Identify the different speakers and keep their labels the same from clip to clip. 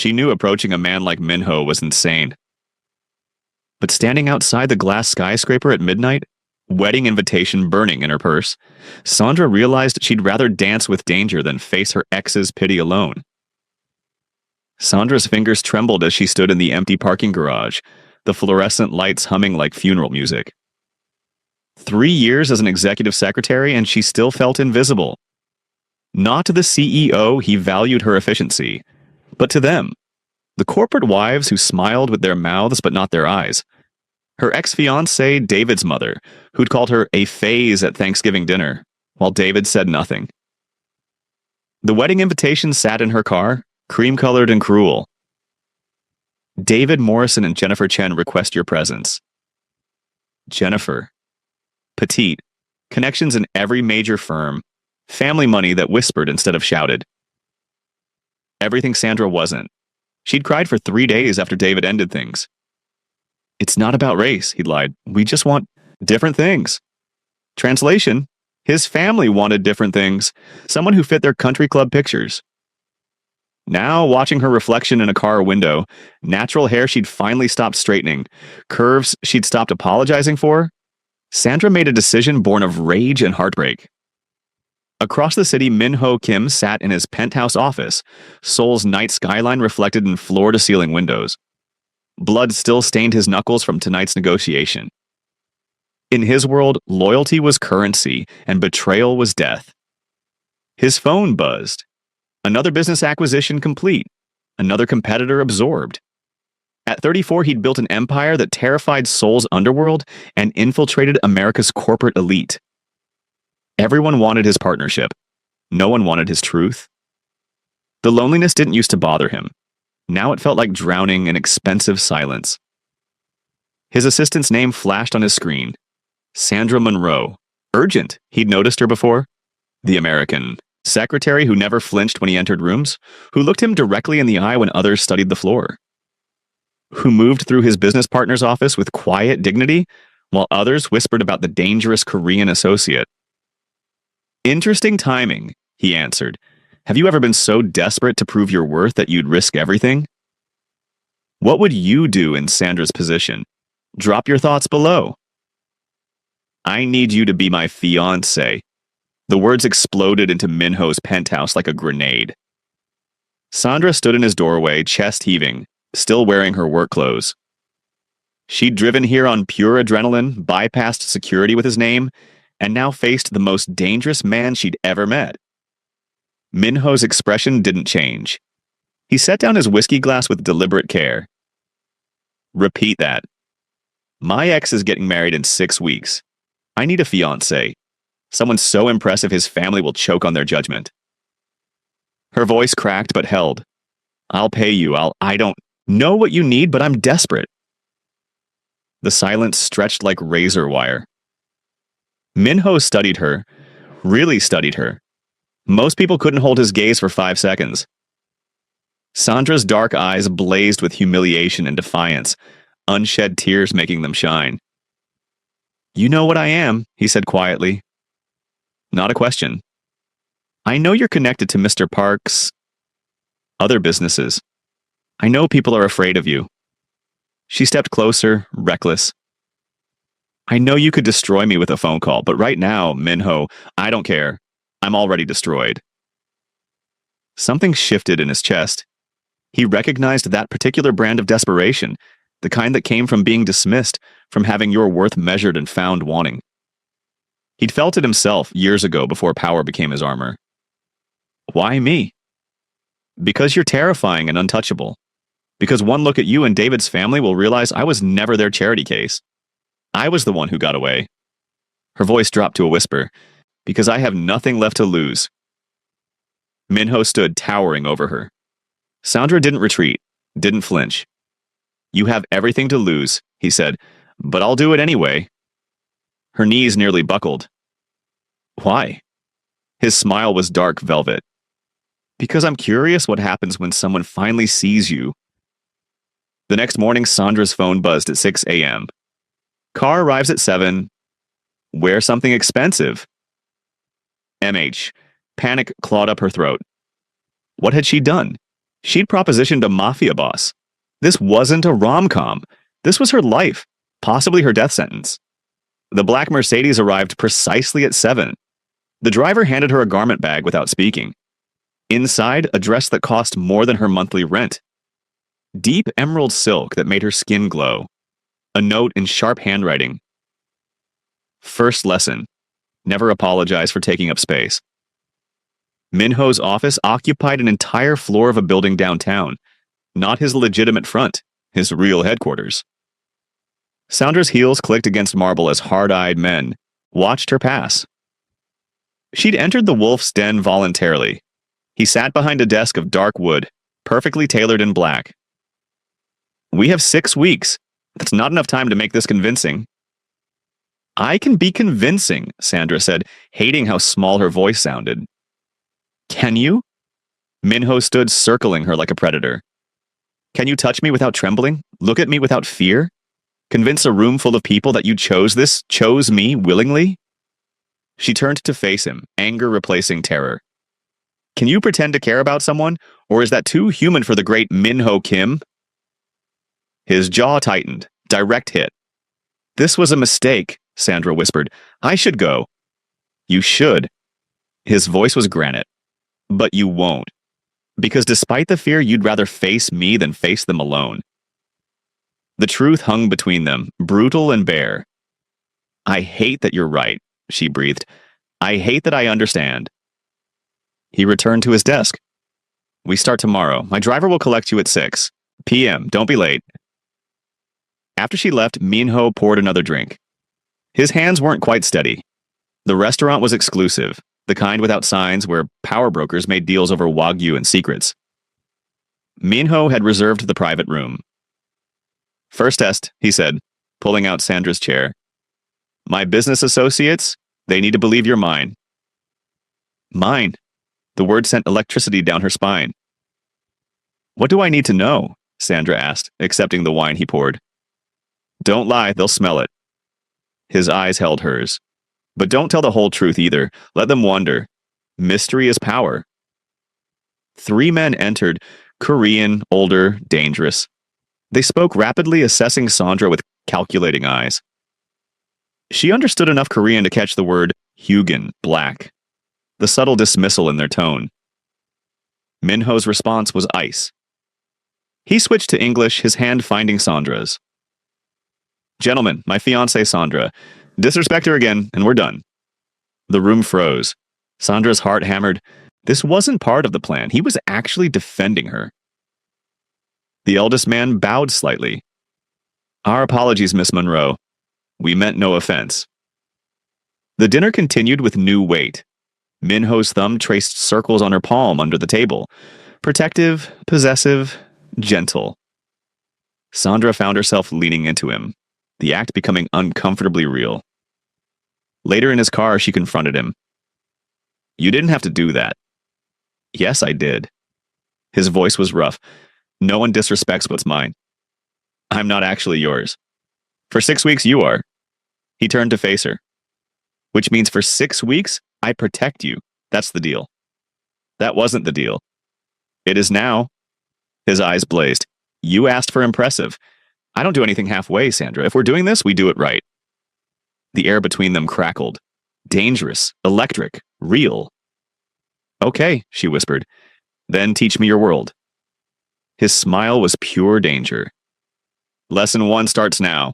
Speaker 1: She knew approaching a man like Minho was insane. But standing outside the glass skyscraper at midnight, wedding invitation burning in her purse, Sandra realized she'd rather dance with danger than face her ex's pity alone. Sandra's fingers trembled as she stood in the empty parking garage, the fluorescent lights humming like funeral music. 3 years as an executive secretary, and she still felt invisible. Not to the CEO, he valued her efficiency, but to them, the corporate wives who smiled with their mouths but not their eyes. Her ex-fiancé, David's mother, who'd called her a phase at Thanksgiving dinner, while David said nothing. The wedding invitation sat in her car, cream-colored and cruel. David Morrison and Jennifer Chen request your presence. Jennifer. Petite. Connections in every major firm. Family money that whispered instead of shouted. Everything Sandra wasn't. She'd cried for 3 days after David ended things. It's not about race, he'd lied. We just want different things. Translation, his family wanted different things. Someone who fit their country club pictures. Now, watching her reflection in a car window, natural hair she'd finally stopped straightening, curves she'd stopped apologizing for, Sandra made a decision born of rage and heartbreak. Across the city, Min-ho Kim sat in his penthouse office, Seoul's night skyline reflected in floor-to-ceiling windows. Blood still stained his knuckles from tonight's negotiation. In his world, loyalty was currency, and betrayal was death. His phone buzzed. Another business acquisition complete. Another competitor absorbed. At 34, he'd built an empire that terrified Seoul's underworld and infiltrated America's corporate elite. Everyone wanted his partnership. No one wanted his truth. The loneliness didn't used to bother him. Now it felt like drowning in expensive silence. His assistant's name flashed on his screen. Sandra Monroe. Urgent. He'd noticed her before. The American secretary who never flinched when he entered rooms, who looked him directly in the eye when others studied the floor, who moved through his business partner's office with quiet dignity, while others whispered about the dangerous Korean associate. Interesting timing, he answered. Have you ever been so desperate to prove your worth that you'd risk everything? What would you do in Sandra's position? Drop your thoughts below. I need you to be my fiancé. The words exploded into Minho's penthouse like a grenade. Sandra stood in his doorway, chest heaving, still wearing her work clothes. She'd driven here on pure adrenaline, bypassed security with his name, and now faced the most dangerous man she'd ever met. Minho's expression didn't change. He set down his whiskey glass with deliberate care. Repeat that. My ex is getting married in 6 weeks. I need a fiancé. Someone so impressive his family will choke on their judgment. Her voice cracked but held. I'll pay you. I don't know what you need, but I'm desperate. The silence stretched like razor wire. Minho studied her, really studied her. Most people couldn't hold his gaze for 5 seconds. Sandra's dark eyes blazed with humiliation and defiance, unshed tears making them shine. You know what I am, he said quietly. Not a question. I know you're connected to Mr. Park's other businesses. I know people are afraid of you. She stepped closer, reckless. I know you could destroy me with a phone call, but right now, Minho, I don't care. I'm already destroyed. Something shifted in his chest. He recognized that particular brand of desperation, the kind that came from being dismissed, from having your worth measured and found wanting. He'd felt it himself years ago before power became his armor. Why me? Because you're terrifying and untouchable. Because one look at you and David's family will realize I was never their charity case. I was the one who got away. Her voice dropped to a whisper. Because I have nothing left to lose. Minho stood towering over her. Sandra didn't retreat, didn't flinch. You have everything to lose, he said, but I'll do it anyway. Her knees nearly buckled. Why? His smile was dark velvet. Because I'm curious what happens when someone finally sees you. The next morning, Sandra's phone buzzed at 6 a.m. Car arrives at 7. Wear something expensive. MH. Panic clawed up her throat. What had she done? She'd propositioned a mafia boss. This wasn't a rom-com. This was her life, possibly her death sentence. The black Mercedes arrived precisely at 7. The driver handed her a garment bag without speaking. Inside, a dress that cost more than her monthly rent. Deep emerald silk that made her skin glow. A note in sharp handwriting. First lesson: never apologize for taking up space. Minho's office occupied an entire floor of a building downtown. Not his legitimate front, his real headquarters. Sandra's heels clicked against marble as hard-eyed men watched her pass. She'd entered the wolf's den voluntarily. He sat behind a desk of dark wood, perfectly tailored in black. We have 6 weeks. That's not enough time to make this convincing. I can be convincing, Sandra said, hating how small her voice sounded. Can you? Minho stood circling her like a predator. Can you touch me without trembling? Look at me without fear? Convince a room full of people that you chose me willingly? She turned to face him, anger replacing terror. Can you pretend to care about someone, or is that too human for the great Minho Kim? His jaw tightened. Direct hit. This was a mistake, Sandra whispered. I should go. You should. His voice was granite. But you won't. Because despite the fear, you'd rather face me than face them alone. The truth hung between them, brutal and bare. I hate that you're right, she breathed. I hate that I understand. He returned to his desk. We start tomorrow. My driver will collect you at 6 p.m. Don't be late. After she left, Minho poured another drink. His hands weren't quite steady. The restaurant was exclusive, the kind without signs where power brokers made deals over Wagyu and secrets. Minho had reserved the private room. First test, he said, pulling out Sandra's chair. My business associates, they need to believe you're mine. Mine. The word sent electricity down her spine. What do I need to know? Sandra asked, accepting the wine he poured. Don't lie, they'll smell it. His eyes held hers. But don't tell the whole truth either. Let them wonder. Mystery is power. 3 men entered, Korean, older, dangerous. They spoke rapidly, assessing Sandra with calculating eyes. She understood enough Korean to catch the word Hugin, black, the subtle dismissal in their tone. Minho's response was ice. He switched to English, his hand finding Sandra's. Gentlemen, my fiancée Sandra. Disrespect her again, and we're done. The room froze. Sandra's heart hammered. This wasn't part of the plan. He was actually defending her. The eldest man bowed slightly. Our apologies, Miss Monroe. We meant no offense. The dinner continued with new weight. Minho's thumb traced circles on her palm under the table. Protective, possessive, gentle. Sandra found herself leaning into him, the act becoming uncomfortably real. Later in his car, she confronted him. You didn't have to do that. Yes, I did. His voice was rough. No one disrespects what's mine. I'm not actually yours. For 6 weeks, you are. He turned to face her. Which means for 6 weeks, I protect you. That's the deal. That wasn't the deal. It is now. His eyes blazed. You asked for impressive. I don't do anything halfway, Sandra. If we're doing this, we do it right. The air between them crackled. Dangerous, electric, real. Okay, she whispered. Then teach me your world. His smile was pure danger. Lesson 1 starts now.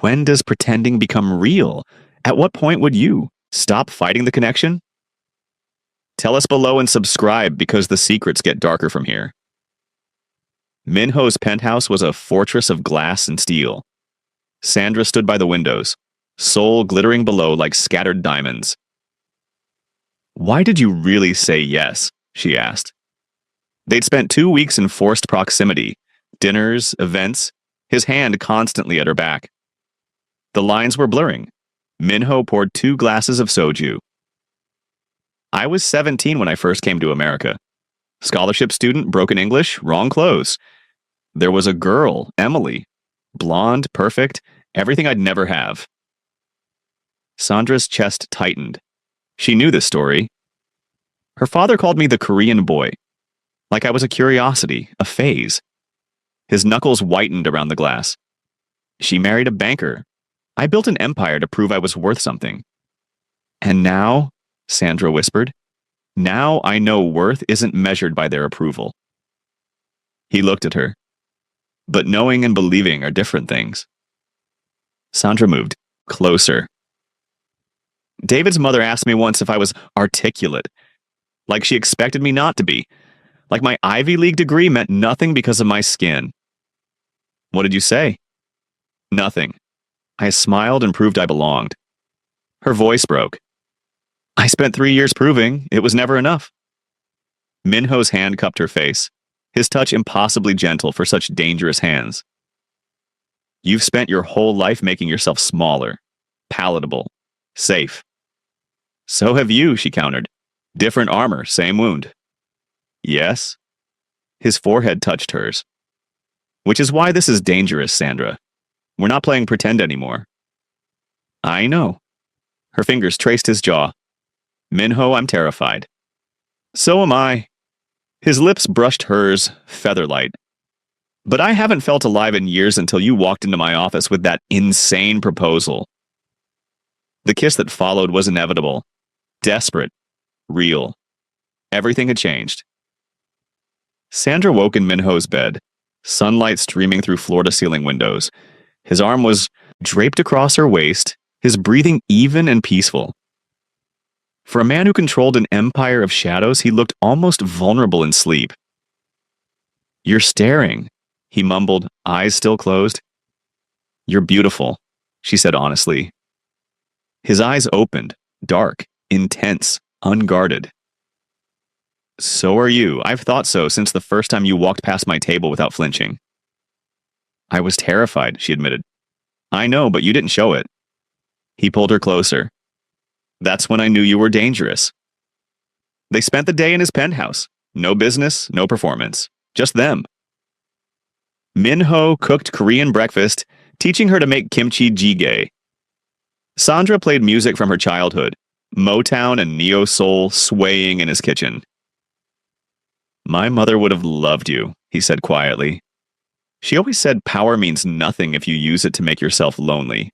Speaker 1: When does pretending become real? At what point would you stop fighting the connection? Tell us below and subscribe because the secrets get darker from here. Minho's penthouse was a fortress of glass and steel. Sandra stood by the windows, soul glittering below like scattered diamonds. Why did you really say yes? She asked. They'd spent 2 weeks in forced proximity, dinners, events, his hand constantly at her back. The lines were blurring. Minho poured 2 glasses of soju. I was 17 when I first came to America. Scholarship student, broken English, wrong clothes. There was a girl, Emily. Blonde, perfect, everything I'd never have. Sandra's chest tightened. She knew this story. Her father called me the Korean boy. like I was a curiosity, a phase. His knuckles whitened around the glass. She married a banker. I built an empire to prove I was worth something. And now, Sandra whispered, now I know worth isn't measured by their approval. He looked at her. But knowing and believing are different things. Sandra moved closer. David's mother asked me once if I was articulate, like she expected me not to be, like my Ivy League degree meant nothing because of my skin. What did you say? Nothing. I smiled and proved I belonged. Her voice broke. I spent 3 years proving it was never enough. Minho's hand cupped her face, his touch impossibly gentle for such dangerous hands. You've spent your whole life making yourself smaller, palatable, safe. So have you, she countered. Different armor, same wound. Yes. His forehead touched hers. Which is why this is dangerous, Sandra. We're not playing pretend anymore. I know. Her fingers traced his jaw. Minho, I'm terrified. So am I. His lips brushed hers, featherlight. But I haven't felt alive in years until you walked into my office with that insane proposal. The kiss that followed was inevitable, desperate, real. Everything had changed. Sandra woke in Minho's bed, sunlight streaming through floor-to-ceiling windows. His arm was draped across her waist, his breathing even and peaceful. For a man who controlled an empire of shadows, he looked almost vulnerable in sleep. You're staring, he mumbled, eyes still closed. You're beautiful, she said honestly. His eyes opened, dark, intense, unguarded. So are you. I've thought so since the first time you walked past my table without flinching. I was terrified, she admitted. I know, but you didn't show it. He pulled her closer. That's when I knew you were dangerous. They spent the day in his penthouse. No business, no performance. Just them. Minho cooked Korean breakfast, teaching her to make kimchi jjigae. Sandra played music from her childhood, Motown and neo-soul swaying in his kitchen. My mother would have loved you, he said quietly. She always said power means nothing if you use it to make yourself lonely.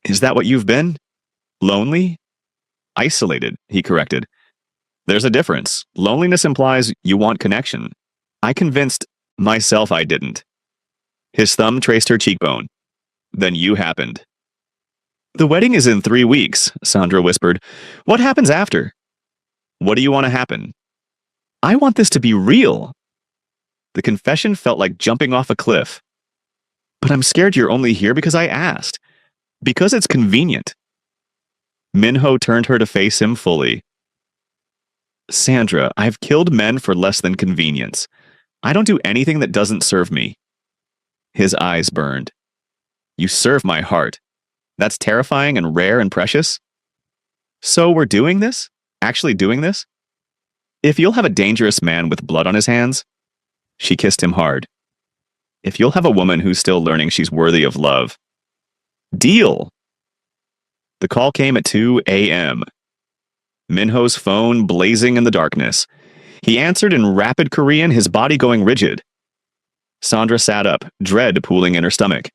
Speaker 1: Is that what you've been? Lonely? Isolated, he corrected. There's a difference. Loneliness implies you want connection. I convinced myself I didn't. His thumb traced her cheekbone. Then you happened. The wedding is in 3 weeks, Sandra whispered. What happens after? What do you want to happen? I want this to be real. The confession felt like jumping off a cliff. But I'm scared you're only here because I asked. Because it's convenient. Minho turned her to face him fully. Sandra, I've killed men for less than convenience. I don't do anything that doesn't serve me. His eyes burned. You serve my heart. That's terrifying and rare and precious. So we're doing this? Actually doing this? If you'll have a dangerous man with blood on his hands, she kissed him hard. If you'll have a woman who's still learning she's worthy of love. Deal! The call came at 2 a.m. Minho's phone blazing in the darkness. He answered in rapid Korean, his body going rigid. Sandra sat up, dread pooling in her stomach.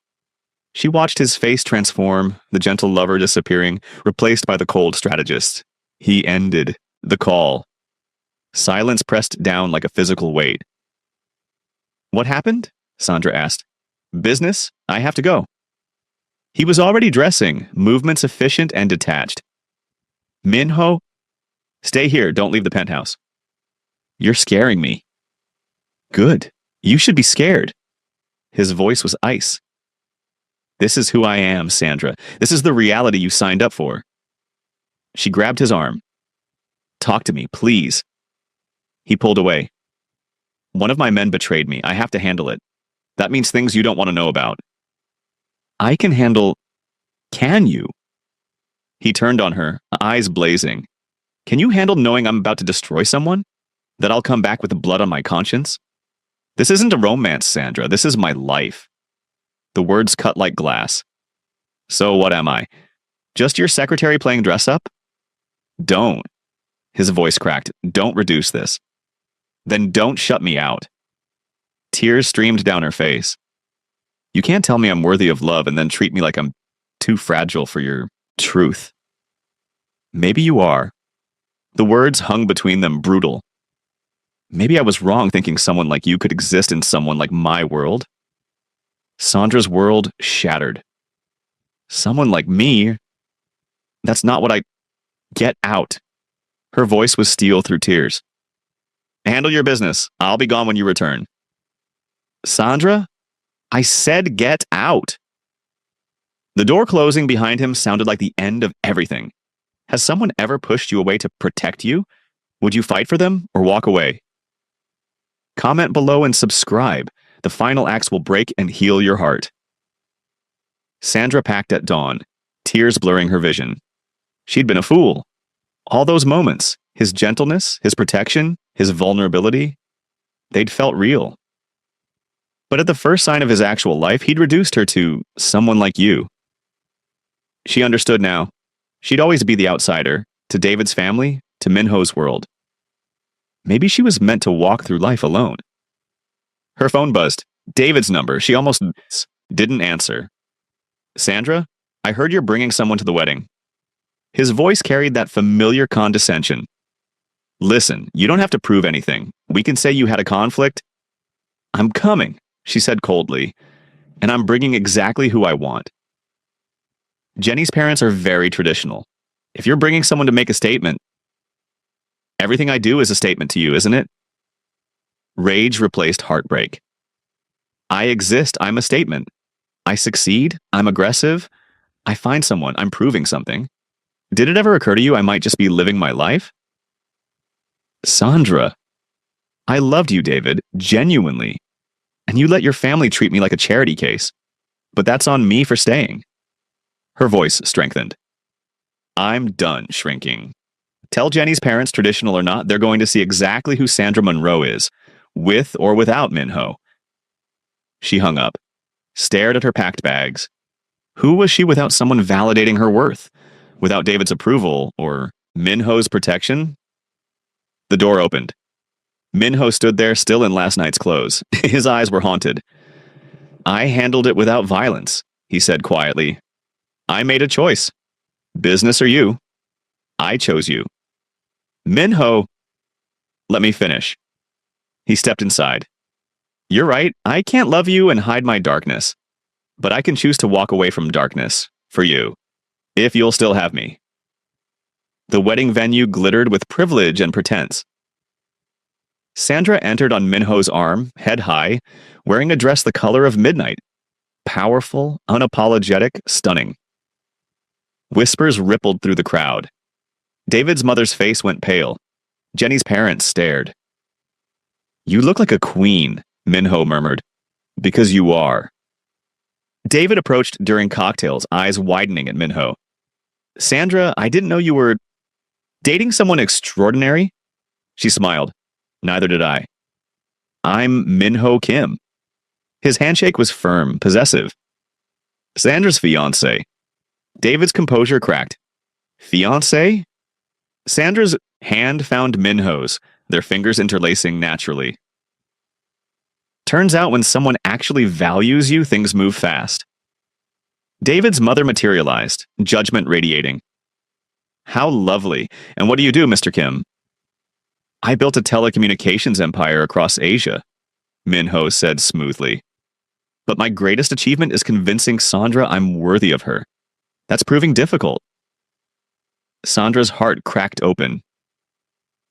Speaker 1: She watched his face transform, the gentle lover disappearing, replaced by the cold strategist. He ended the call. Silence pressed down like a physical weight. What happened? Sandra asked. Business? I have to go. He was already dressing, movements efficient and detached. Minho? Stay here, don't leave the penthouse. You're scaring me. Good. You should be scared. His voice was ice. This is who I am, Sandra. This is the reality you signed up for. She grabbed his arm. Talk to me, please. He pulled away. One of my men betrayed me. I have to handle it. That means things you don't want to know about. I can handle... Can you? He turned on her, eyes blazing. Can you handle knowing I'm about to destroy someone? That I'll come back with blood on my conscience? This isn't a romance, Sandra. This is my life. The words cut like glass. So what am I? Just your secretary playing dress up? Don't. His voice cracked. Don't reduce this. Then don't shut me out. Tears streamed down her face. You can't tell me I'm worthy of love and then treat me like I'm too fragile for your truth. Maybe you are. The words hung between them, brutal. Maybe I was wrong thinking someone like you could exist in someone like my world. Sandra's world shattered. Someone like me? That's not what I... Get out. Her voice was steel through tears. Handle your business. I'll be gone when you return. Sandra? I said get out. The door closing behind him sounded like the end of everything. Has someone ever pushed you away to protect you? Would you fight for them or walk away? Comment below and subscribe. The final acts will break and heal your heart. Sandra packed at dawn, tears blurring her vision. She'd been a fool. All those moments, his gentleness, his protection, his vulnerability, they'd felt real. But at the first sign of his actual life, he'd reduced her to someone like you. She understood now. She'd always be the outsider, to David's family, to Minho's world. Maybe she was meant to walk through life alone. Her phone buzzed. David's number. She almost didn't answer. Sandra, I heard you're bringing someone to the wedding. His voice carried that familiar condescension. Listen, you don't have to prove anything. We can say you had a conflict. I'm coming, she said coldly, and I'm bringing exactly who I want. Jenny's parents are very traditional. If you're bringing someone to make a statement, everything I do is a statement to you, isn't it? Rage replaced heartbreak. I exist, I'm a statement. I succeed, I'm aggressive. I find someone, I'm proving something. Did it ever occur to you I might just be living my life? Sandra, I loved you, David, genuinely. And you let your family treat me like a charity case. But that's on me for staying. Her voice strengthened. I'm done shrinking. Tell Jenny's parents, traditional or not, they're going to see exactly who Sandra Monroe is, with or without Minho. She hung up, stared at her packed bags. Who was she without someone validating her worth? Without David's approval or Minho's protection? The door opened. Minho stood there still in last night's clothes. His eyes were haunted. I handled it without violence, he said quietly. I made a choice. Business or you. I chose you. Minho, let me finish. He stepped inside. You're right, I can't love you and hide my darkness. But I can choose to walk away from darkness, for you, if you'll still have me. The wedding venue glittered with privilege and pretense. Sandra entered on Minho's arm, head high, wearing a dress the color of midnight. Powerful, unapologetic, stunning. Whispers rippled through the crowd. David's mother's face went pale. Jenny's parents stared. You look like a queen, Minho murmured. Because you are. David approached during cocktails, eyes widening at Minho. Sandra, I didn't know you were dating someone extraordinary? She smiled. Neither did I. I'm Minho Kim. His handshake was firm, possessive. Sandra's fiancé. David's composure cracked. Fiancé? Sandra's hand found Minho's, their fingers interlacing naturally. Turns out when someone actually values you, things move fast. David's mother materialized, judgment radiating. How lovely. And what do you do, Mr. Kim? I built a telecommunications empire across Asia, Minho said smoothly. But my greatest achievement is convincing Sandra I'm worthy of her. That's proving difficult. Sandra's heart cracked open.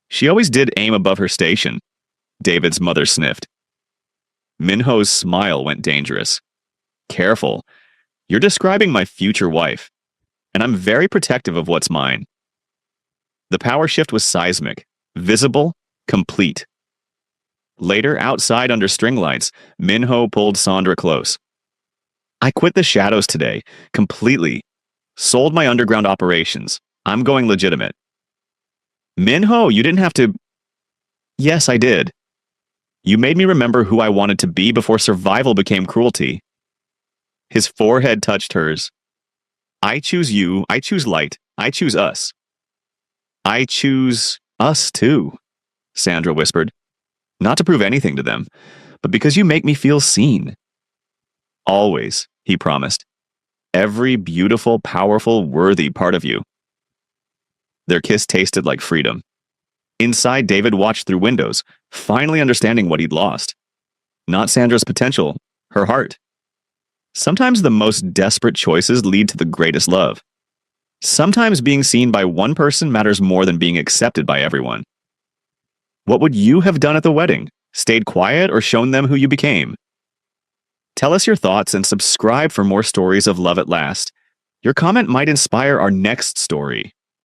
Speaker 1: She always did aim above her station, David's mother sniffed. Minho's smile went dangerous. Careful. You're describing my future wife, and I'm very protective of what's mine. The power shift was seismic, visible, complete. Later, outside under string lights, Minho pulled Sandra close. I quit the shadows today, completely. Sold my underground operations. I'm going legitimate. Minho, you didn't have to... Yes, I did. You made me remember who I wanted to be before survival became cruelty. His forehead touched hers. I choose you, I choose light, I choose us. I choose us too, Sandra whispered. Not to prove anything to them, but because you make me feel seen. Always, he promised. Every beautiful, powerful, worthy part of you. Their kiss tasted like freedom. Inside, David watched through windows, finally understanding what he'd lost. Not Sandra's potential, her heart. Sometimes the most desperate choices lead to the greatest love. Sometimes being seen by one person matters more than being accepted by everyone. What would you have done at the wedding? Stayed quiet or shown them who you became? Tell us your thoughts and subscribe for more stories of love at last. Your comment might inspire our next story.